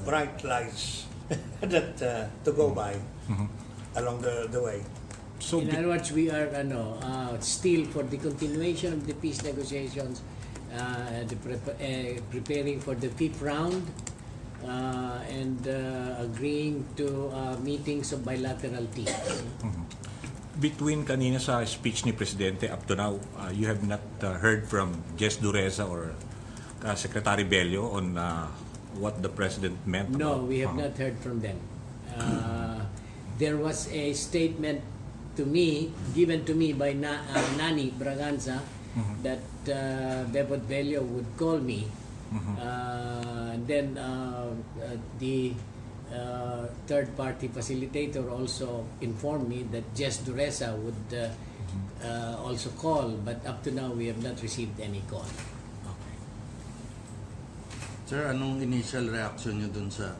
bright lights that to go by along the way. So, In other words, we are still for the continuation of the peace negotiations, preparing for the fifth round, and agreeing to meetings of bilateral teams. between kanina sa speech ni Presidente up to now, you have not heard from Jess Dureza or Secretary Bello on what the President meant? No, about, we have not heard from them. There was a statement to me, given to me by Nani Braganza, that Bebot Bello would call me. And then the third-party facilitator also informed me that Jess Dureza would also call, but up to now we have not received any call. Sir, anong initial reaction nyo dun sa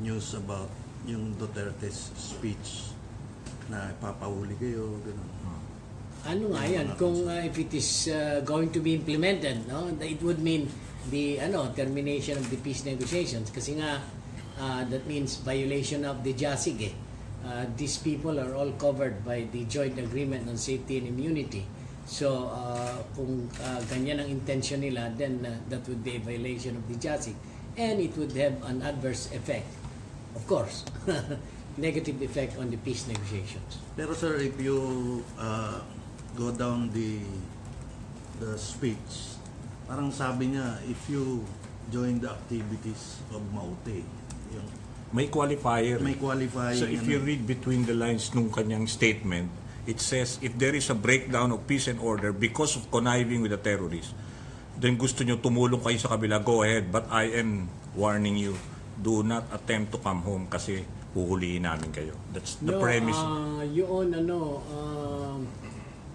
news about yung Duterte's speech na papahuli kayo, gano'n? Ano nga yan, kung if it is going to be implemented, no, it would mean the termination of the peace negotiations kasi nga that means violation of the JASIG. These people are all covered by the Joint Agreement on Safety and Immunity. So kung ganyan ang intention nila, then that would be a violation of the JASIG, and it would have an adverse effect, of course, negative effect on the peace negotiations. Pero sir, if you go down the speech, parang sabi niya, if you join the activities of Maute, yung May qualifier. may qualifying. So if you read between the lines nung kanyang statement, it says, if there is a breakdown of peace and order because of conniving with the terrorists, then gusto nyo tumulong kayo sa kabila, go ahead. But I am warning you, do not attempt to come home kasi huhulihin namin kayo. That's the premise. Yun,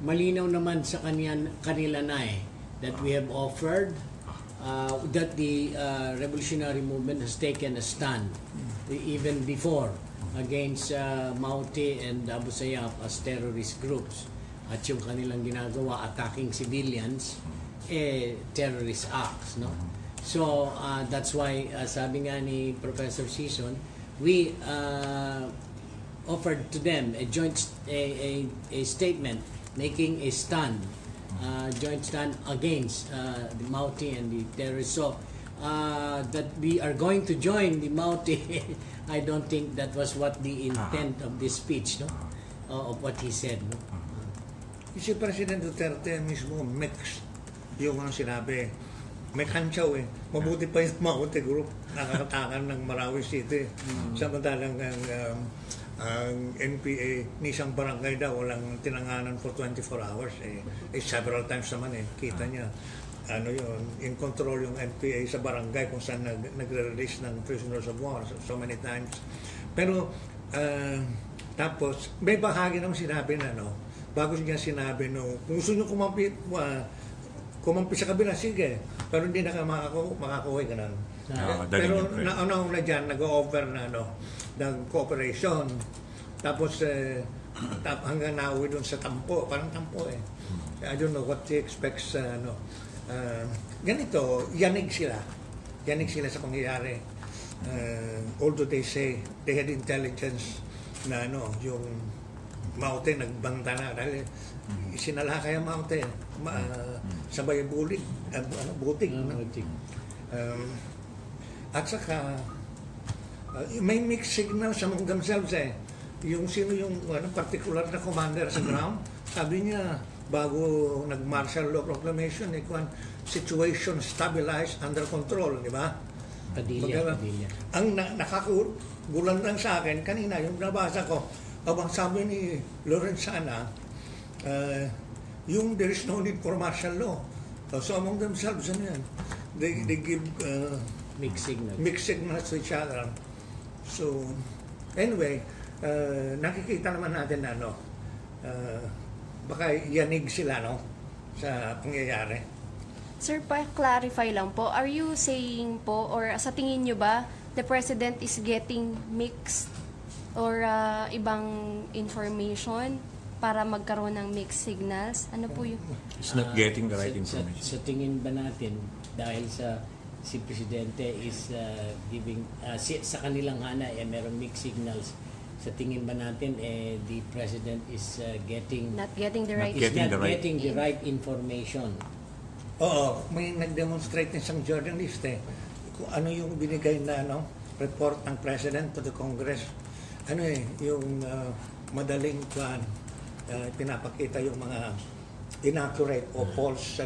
malinaw naman sa kanila na that we have offered that the revolutionary movement has taken a stand even before against Maute and Abu Sayyaf as terrorist groups, at yung kanilang ginagawa attacking civilians terrorist acts, no? So that's why sabi nga ni Professor Sison, we offered to them a joint a statement making a stand, joint stand against the Maute and the terrorists. So that we are going to join the Maute, I don't think that was what the intent of this speech, no? Of what he said, no? Si President Duterte mismo mixed yung ang sinabi. May kantsaw Mabuti pa yung Maute Group, nakakatakan ng Marawi City. Samantalang ang NPA, nisang barangay daw, walang tinanganan for 24 hours. Several times naman kita niya. In control yung NPA sa barangay kung saan nagre-release ng prisoners of war so many times. Pero, tapos, may bahagi naman sinabi na, bago niya sinabi, kung gusto nyo kumampi sa kabila, sige. Pero hindi na makakuha, ganun. Pero nauna dyan, nag-offer na, ng cooperation. Tapos, hanggang nauwi dun sa tampo. Parang tampo I don't know what he expects, ganito, yanig sila. Yanig sila sa pangyayari. Although they say they had intelligence na yung Maute nagbanta na dahil sinalakay ang Maute sabay bulig butig at saka may mixed signal sa mga themselves yung sino yung particular na commander sa ground, sabi niya bago nag-martial law proclamation situation stabilized under control, di ba? Padilla. Ang nakakugulan lang sa akin kanina yung nabasa ko, abang sabi ni Lorenzana, yung there is no need for martial law. So among themselves, they give mixed signals to each other. So anyway, nakikita naman natin na baka yanig sila sa pangyayari. Sir, pa-clarify lang po, are you saying po, or sa tingin nyo ba, the President is getting mixed or ibang information para magkaroon ng mixed signals? Ano po yun? It's not getting the right information. Sa tingin ba natin, dahil sa si Presidente is giving sa kanilang hana merong mixed signals. Sa tingin ba natin the President is getting Not getting the Not right getting the right- getting the right information? Oo, may nag-demonstrate ng isang journalist kung ano yung binigay na report ng President to the Congress. Yung madaling pinapakita yung mga inaccurate o false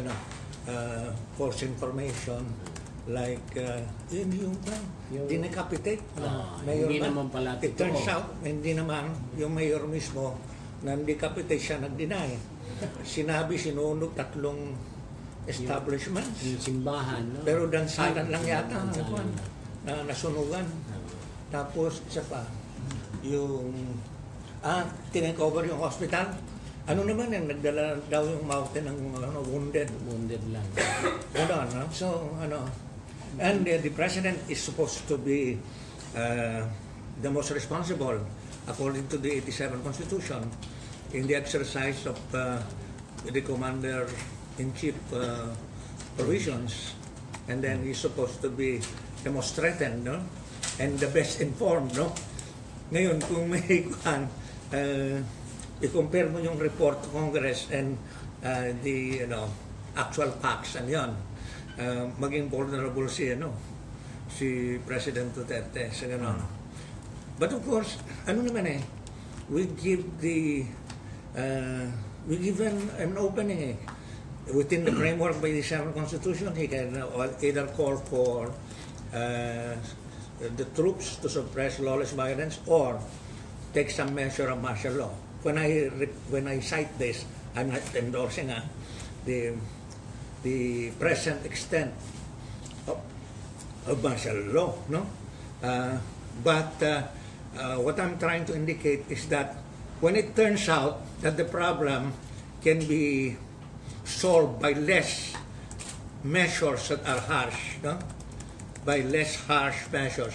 false information like yung dinacapitate mayor hindi ba? naman pala It totoo. turns out hindi naman yung mayor mismo na decapitate siya nag-deny. Sinabi sinunog 3 establishments Yung simbahan, no? pero dansalan lang yata Dansalan na nasunugan. Tapos isa pa yung tinake-over yung hospital. Ano naman nagdala daw yung mountain ng wounded. Wounded lang. So, and the president is supposed to be the most responsible according to the 87 Constitution in the exercise of the Commander-in-Chief provisions. And then he's supposed to be the most threatened, and the best informed, Ngayon, kung may i-compare mo yung report to Congress and the actual facts and yon, maging vulnerable si President Duterte sa gano'n. But of course, we give an opening within the framework by the 7th Constitution. He can either call for the troops to suppress lawless violence or take some measure of martial law. When I cite this, I'm not endorsing the present extent of martial law, no? But what I'm trying to indicate is that when it turns out that the problem can be solved by less measures that are harsh, no? By less harsh measures,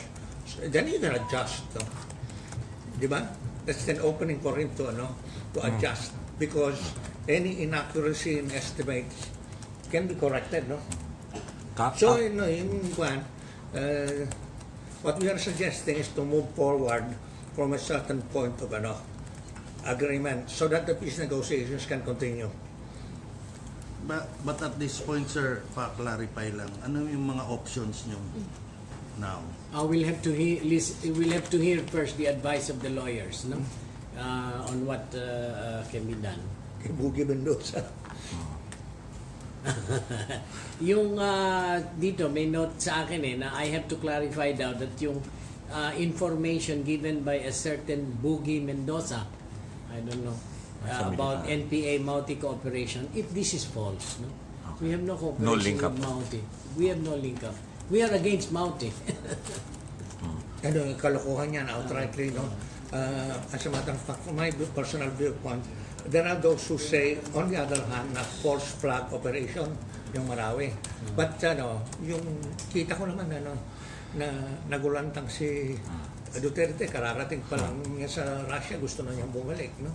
then you can adjust, no? Di ba? That's an opening for him to adjust, because any inaccuracy in estimates can be corrected, no? So, what we are suggesting is to move forward from a certain point of agreement so that the peace negotiations can continue. But at this point, sir, pa-clarify lang, ano yung mga options nyo now? We'll have to hear first the advice of the lawyers, no? On what can be done. Kay Buggy Mendoza. Yung dito may note sa akin na I have to clarify daw that yung information given by a certain Buggy Mendoza, I don't know, about NPA Mauti cooperation, if this is false, no? We have no cooperation No link up. with Mauti. We have no link up. We are against Mauti. Kalokohan yan outrightly, no? As a matter of fact, from my personal viewpoint, there are those who say, on the other hand, na false flag operation yung Marawi. But yung kita ko naman na nagulantang si Duterte, kararating pa lang niya sa Russia, gusto na niyang bumalik, no?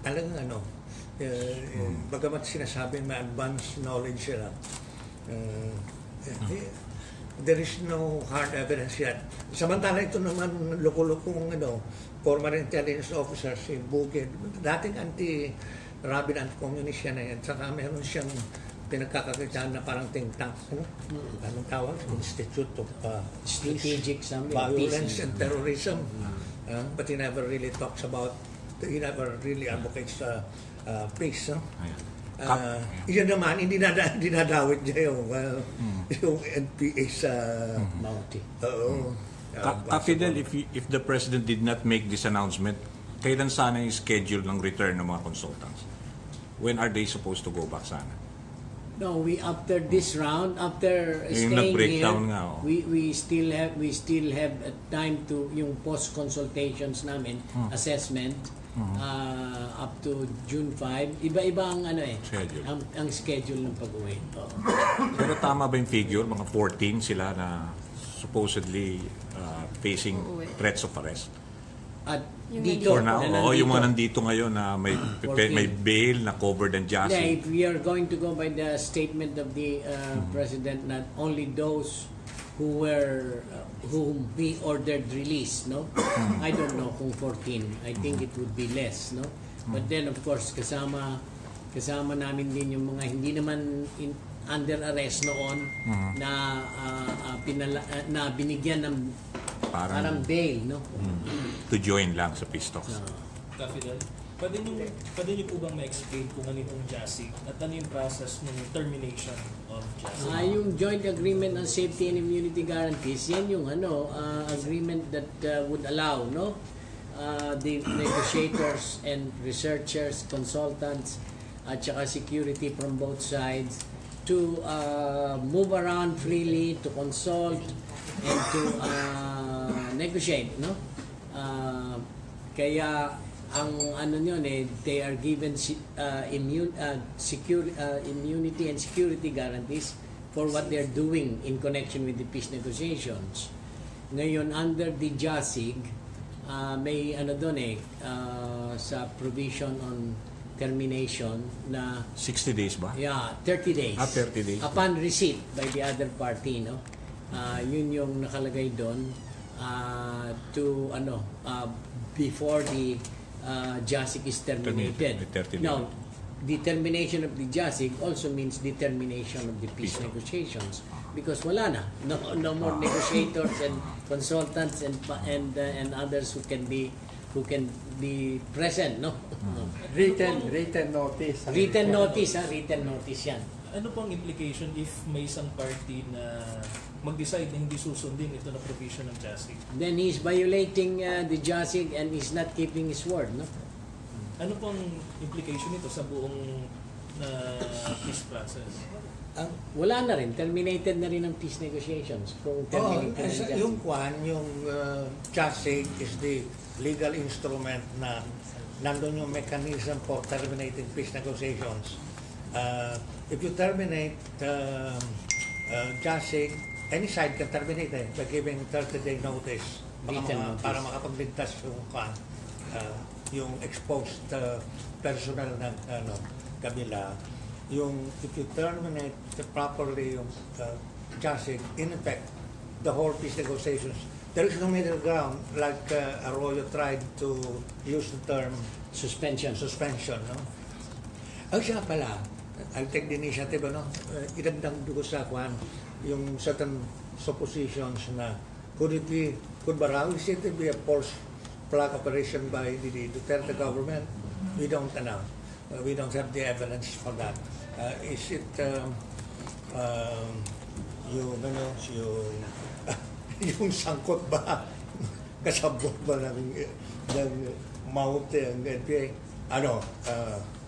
Talagang bagamat sinasabi may advanced knowledge sila, there is no hard evidence yet. Samantala ito naman loko-lokong former intelligence officer si Bugid, dating anti-rabid, anti-communist yan at saka meron siyang pinagkakakitaan na parang think tank, anong tawag? Institute of Strategic something. Violence Peace. and Terrorism. But he never really never really advocates peace. Yun naman, hindi nadawit niya yung NPA sa Mauti. Fidel, if the President did not make this announcement, kailan sana yung schedule ng return ng mga consultants? When are they supposed to go back sana? No, after this round, after Yung staying nag-breakdown here, nga, oh. we still have time to yung post consultations namin, assessment up to June 5. Iba-iba ang Schedule. ang schedule ng pag-uwi. Pero tama ba yung figure? Mga 14 sila na supposedly facing threats of arrest? At Yung dito, For now, na yung mga nandito. nandito ngayon na may, Working. may bail na covered and Yeah, JASI. if we are going to go by the statement of the president, not only those who were whom we ordered release, no? I don't know kung 14. I think it would be less, no? But then of course kasama namin din yung mga hindi naman under arrest noon na na binigyan ng parang bail, no? To join lang sa peace talks. Kafidel, pwede niyo po bang ma-explain kung ano itong JASIG at ano yung process ng termination of JASIG? Yung Joint Agreement on Safety and Immunity Guarantees, yan yung agreement that would allow, no, the negotiators and researchers, consultants, at saka security from both sides to move around freely, to consult, and to negotiate, no? Kaya ang ano nyon they are given immunity and security guarantees for what they're doing in connection with the peace negotiations. Ngayon, under the JASIG, may ano doon sa provision on termination na 60 days ba? 30 days. 30 days. Upon receipt by the other party, no? Yun yung nakalagay doon to before the JASIG is terminated. Terminated, 30 Now, the termination of the JASIG also means the termination of the peace Peace. negotiations because wala na. No more negotiators and consultants and others who can be present, no? Written notice. Written notice yan. Ano po ang implication if may isang party na mag-decide na hindi susundin ito na provision ng JASIG? Then he's violating the JASIG and he's not keeping his word, no? Ano po ang implication nito sa buong peace process? Wala na rin. Terminated na rin ang peace negotiations. Kung terminated ang JASIG. Yung JASIG is the legal instrument na nandun yung mechanism for terminating peace negotiations. If you terminate JASIG, any side can terminate by giving 30-day notice para makapagligtas yung exposed personnel ng kabila. If you terminate properly yung JASIG, in effect, the whole peace negotiations, there is no middle ground like Arroyo tried to use the term Suspension. no? Siya pala, I'll take the initiative, idagdag ko sa yung certain suppositions na could Marawi City be a forced flag operation by the Duterte government? We don't know. We don't have the evidence for that. Is it yung sangkot ba kasabot ba ng Maute ang NPA?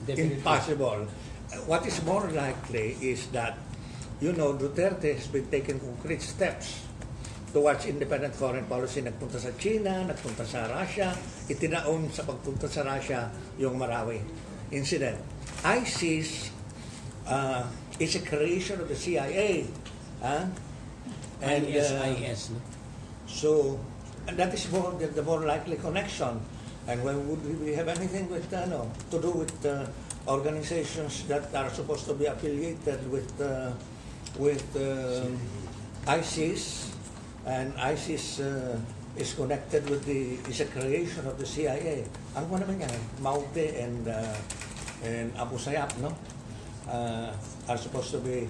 Impossible. What is more likely is that Duterte has been taking concrete steps towards independent foreign policy. Nagpunta sa China, nagpunta sa Russia, itinaon sa pagpunta sa Russia yung Marawi incident. ISIS is a creation of the CIA. ISIS, no? So, and that is the more likely connection. And when would we have anything with to do with organizations that are supposed to be affiliated with ISIS, and ISIS is connected with is a creation of the CIA. Ang mo naman yan, Maute and Abu Sayyaf, no? Are supposed to be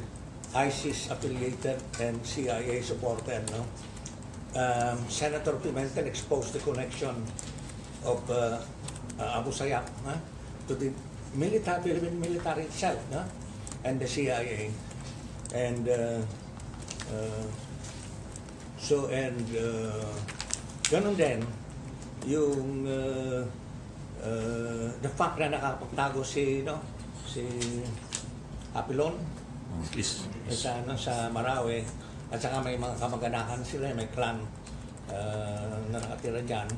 ISIS affiliated and CIA supported, no? Senator Pimentel exposed the connection of Abu Sayyaf to the military itself, no? And the CIA. And ganun din yung the fact na nakapagtago si Apilon sa Marawi, at saka may mga kamag-anakan sila, may clan na nakatira dyan.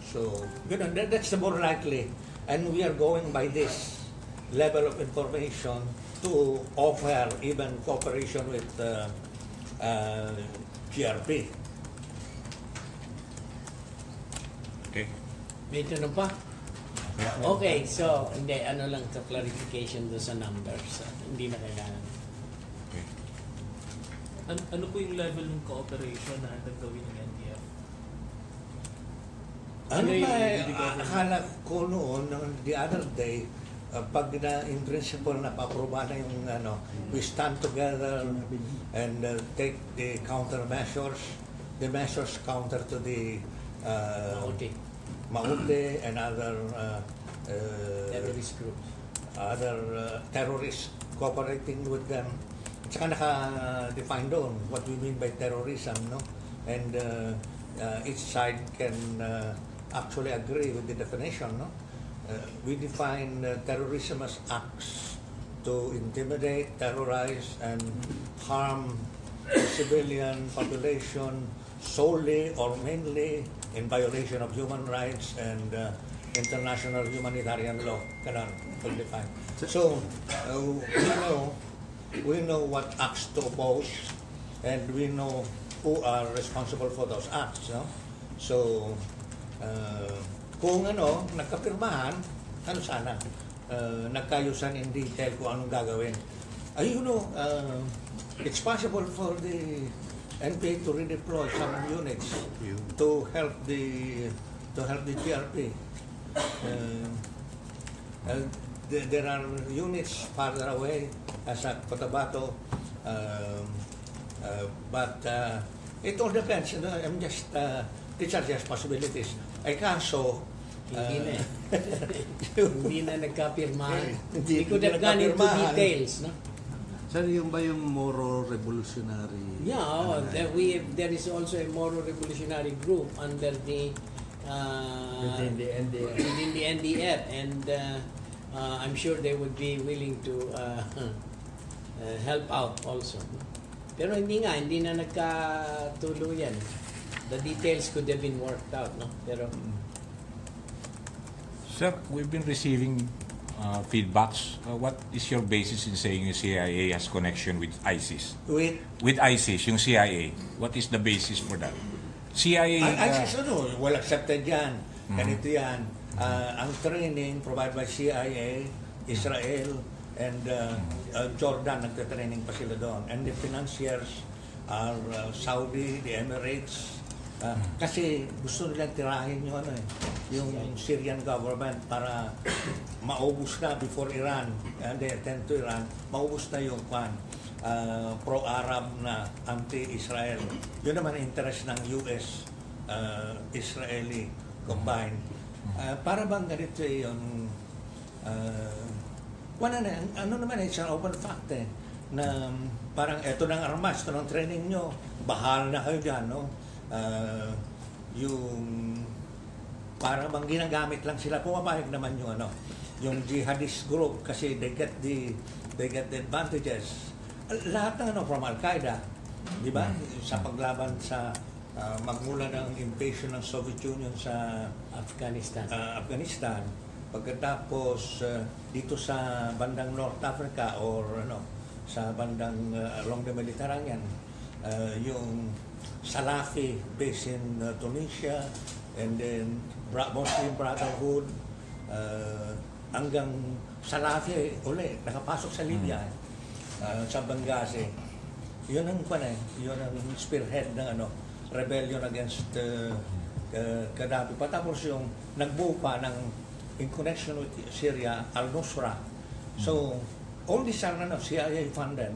So, ganun, that's the more likely. And we are going by this level of information to offer even cooperation with GRP. Okay. May tanong pa? Okay, so, hindi, ano lang to clarification doon sa numbers. Hindi na kailangan. Okay. Ano po yung level ng cooperation na handang gawin ng NDF? Ano Ano ba, yung- akala ko noon, the other day, pag in principle napaproba na yung we stand together and take the countermeasures, the measures counter to the Okay. Maute and other Terrorist groups. terrorists cooperating with them. At saka naka-define doon what we mean by terrorism, no? And each side can actually agree with the definition, no? We define terrorism as acts to intimidate, terrorize, and harm the civilian population solely or mainly in violation of human rights and international humanitarian law. Kanan, define. So, we know what acts to oppose, and we know who are responsible for those acts, no? So, kung nagkapirmahan, sana, nagkayusan in detail kung anong gagawin. It's possible for the NPA to redeploy some units to help the GRP. There are units farther away as at Cotabato, but it all depends. I'm just these are just possibilities. Ay kaso, Hindi na Hindi na nagkapirmahan. Hindi We could have gone into nagkapirmahan. details, no? Sir, yung ba yung Moro Revolutionary? Yeah, there is also a Moro Revolutionary Group under the Within the NDF. within the NDF, and I'm sure they would be willing to help out also. Pero hindi na nagkatuluyan. The details could have been worked out, no? Pero Sir, we've been receiving feedbacks. What is your basis in saying the CIA has connection with ISIS? With ISIS, yung CIA. What is the basis for that? CIA... ISIS, well accepted yan. Ganito yan. Ang training provided by CIA, Israel, and Jordan, nagte-training pa sila doon. And the financiers are Saudi, the Emirates. Kasi gusto nilang tirahin yung Syrian government para maubos na before Iran, and they attend to Iran, maubos na yung pro-Arab na anti-Israel. Yun naman ang interest ng US, Israeli combined. Para bang ganito yung ano naman, it's an open fact na parang eto ng armas, ito ng training nyo, bahal na kayo dyan, no? Yung para bang ginagamit lang sila, pumapayag naman yung jihadist group kasi they get the advantages. Lahat ng from Al-Qaeda, di ba? Sa paglaban sa magmula ng invasion ng Soviet Union sa Afghanistan, pagkatapos dito sa bandang North Africa or sa bandang along the Mediterranean, yung Salafi based in Tunisia, and then Muslim Brotherhood, hanggang Salafi uli nakapasok sa Libya, sa Benghazi. Yun ang yun ang spearhead ng rebellion against Gaddafi. Patapos yung nagbuo pa ng in connection with Syria, Al-Nusra. So all these are CIA funded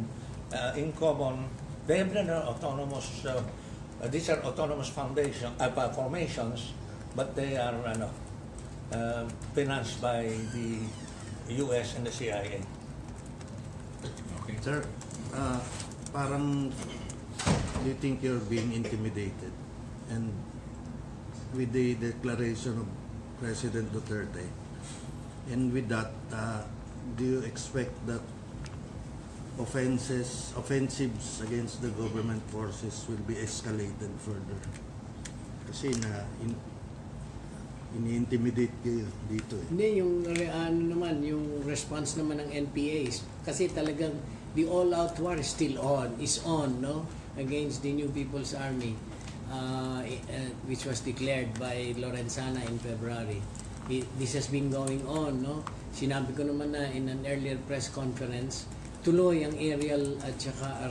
in common. They have autonomous. These are autonomous formations, but they are financed by the U.S. and the CIA. Okay. Sir, parang do you think you're being intimidated? And with the declaration of President Duterte, and with that, do you expect that offensives against the government forces will be escalated further? Kasi ini-intimidate kayo dito hindi, yung yung response naman ng NPA kasi talagang the all-out war is still on, no? Against the New People's Army. which was declared by Lorenzana in February. This has been going on, no? Sinabi ko naman na in an earlier press conference, tuloy ang aerial at saka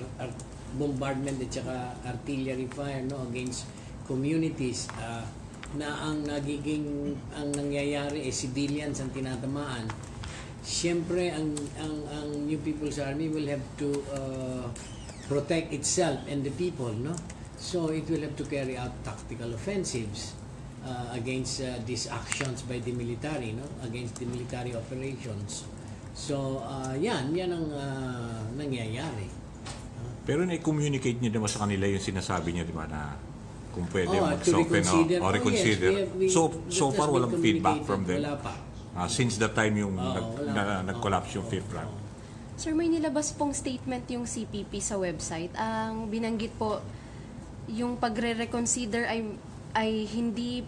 bombardment at saka artillery fire, no, against communities, na ang nangyayari civilians ang tinatamaan. Siyempre ang New People's Army will have to protect itself and the people, no? So it will have to carry out tactical offensives against these actions by the military, no? Against the military operations. So yan ang nangyayari. Pero na-communicate niyo naman sa kanila yung sinasabi niyo, di ba, na kung pwede To mag-soften reconsider. o reconsider. Yes, So far, walang feedback from them. Wala pa. Since the time yung wala pa. nag-collapse yung fifth rank. Sir, may nilabas pong statement yung CPP sa website. Ang binanggit po, yung pagre-reconsider ay hindi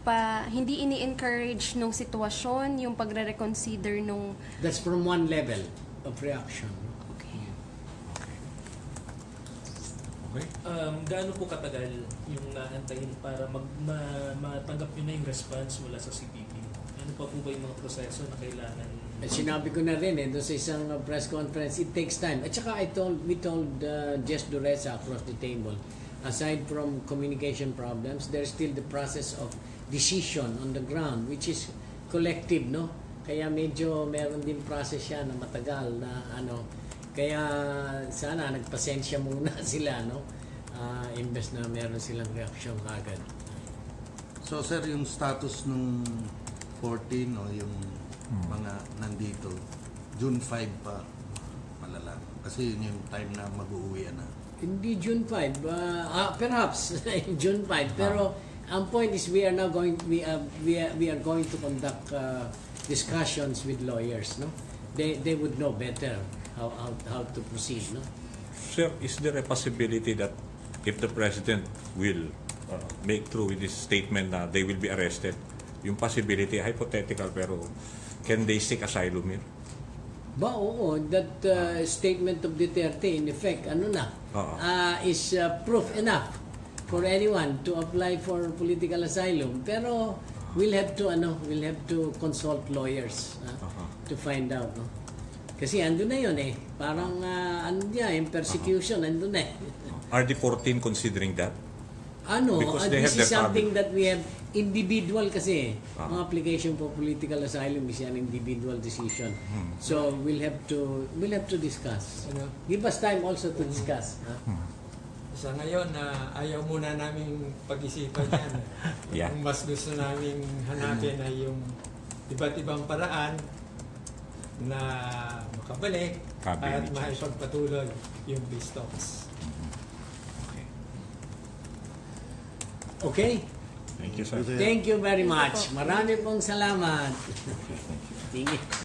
ini-encourage nung sitwasyon, yung pagre-reconsider nung... That's from one level of reaction. Okay. Okay? Gaano po katagal yung naantayin para matanggap nyo na yung response mula sa CPP? Ano pa po ba yung mga proseso na kailangan? At sinabi ko na rin doon sa isang press conference, it takes time. At saka we told Jess Dureza across the table, aside from communication problems, there's still the process of decision on the ground, which is collective, no? Kaya medyo meron din process siya na matagal na ano. Kaya sana nagpasensya muna sila, no? Imbes na meron silang reaksyon agad. So sir, yung status nung 14 o yung mga nandito, June 5 pa malala. Kasi yun yung time na mag-uuwi na. Hindi June 5, perhaps June 5. Pero ang point is we are going to conduct discussions with lawyers, no? They would know better how to proceed, no? Sir, is there a possibility that if the President will make through with this statement na they will be arrested, yung possibility, hypothetical, pero can they seek asylum here? Oo, that statement of Duterte in effect, is proof enough for anyone to apply for political asylum. Pero we'll have to consult lawyers to find out, no? Kasi andun na yun parang yung persecution andun na Are the 14 considering that? Because they this have is their something problem. that we have individual kasi. Ang application for political asylum is an individual decision. So we'll have to discuss. Ano? Give us time also to discuss. Sa ngayon, ayaw muna namin pag-isipan yan. Yeah. Ang mas gusto namin hanapin ay yung iba't ibang paraan na makabalik at maipagpatuloy yung peace talks. Okay? Thank you, sir. Thank you very much. Marami pong salamat. Tingin.